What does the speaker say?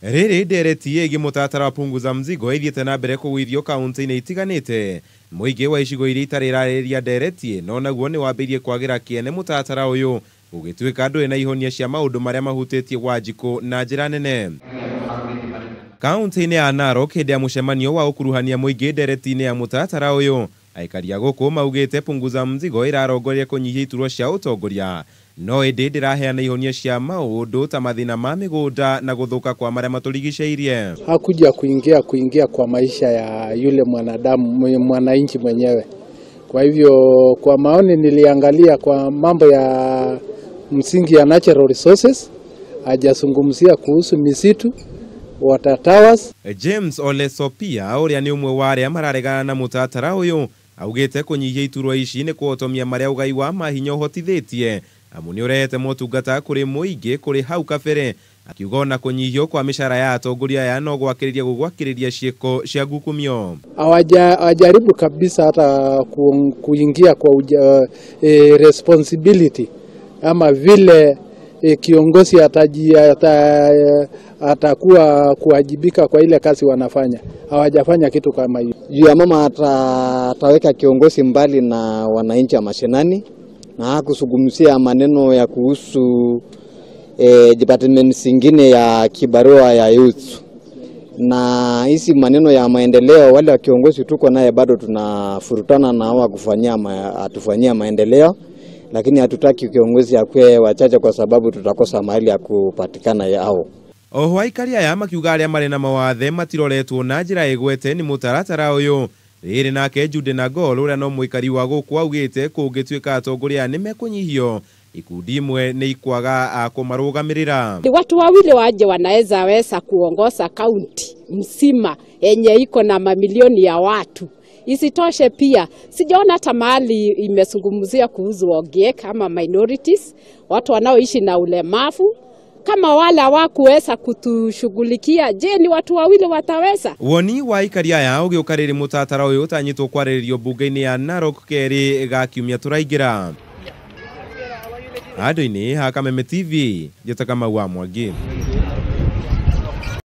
Riri ndereti igi mutatara wa punguza mzigo ithiete na mbere kugwithio kaunti-ini itiganite. Muingi wa icigo iria itari irariria ndereti no naguo ni wambirie kwagira kiene mutatara uyu ugituika ndui na ihonia cia maundu maria mahutitie Wanjiku na njira nene. Kaunti-ini ya Narok hindi ya mucemanio wa ukuruhania muingi ndereti-ini ya mutatara uyu aikaria guku maugite punguza mzigo irarongoria kunyihia iturwa cia utongoria no indi ndiraheana ihonia cia maundu ta mathina ma migunda na guthuka kwa maria maturigiceirie. Hakuja kuingia kwa maisha ya yule mwanadamu, mwananchi mwenyewe. Kwa hivyo kwa maoni niliangalia kwa mambo ya msingi ya natural resources, hajazungumzia kuhusu misitu, water towers. James Ole Sopia uria ni umwe wa aria mararegana na mutatara uyu augite kunyihia iturwa ici ni kuotomia maria ugai wa mahinya uhotithitie amu ni urehete motungata kuri muingi kuri hau kabere, akiuga na kunyihio kwa mishara ya atongoria ya no gwakiriria cieko cia ngukumio. Hawajaribu kabisa hata kuingia kwa responsibility ama vile kiongozi atakuwa kuwajibika kwa ile kazi wanafanya. Hawajafanya kitu kama hiyo. Juu ya mama ataweka kiongozi mbali na wananchi wa mashinani na hakuzungumzia maneno ya kuhusu department zingine ya kibarua ya youth. Na hizi maneno ya maendeleo wale wa kiongozi tuko naye bado tunafurutana na hawa atufanyia maendeleo, lakini hatutaki kiongozi akwe wachache kwa sababu tutakosa mahali ya kupatikana yao. Oho aikaria ya makiuga aria mari na mawathe matiroretwo na njira igwete ni mutaratara uyu. Riri nake Jude Nagol uria no muikari wa guku augite kungituika atongoria ni mekunyihio ikundi imwe ni ikwaga kumarugamirira. Watu wawili waje wanaweza kuongoza kaunti msima yenye iko na mamilioni ya watu. Isitoshe pia sijaona hata mahali imezungumzia kuhusu Ogiek kama minorities, watu wanaoishi na ulemavu. Kama wale hawakuweza kutushughulikia, je, ni watu wawili wataweza? Woni wa ikaria ya ugiukariri mutatara uyu utanyitwo kwariririo bunge-ini ya Narok keri gakiumia turaigira. Ado-ini ha Kameme TV, Jota Kamau wa Mwangi.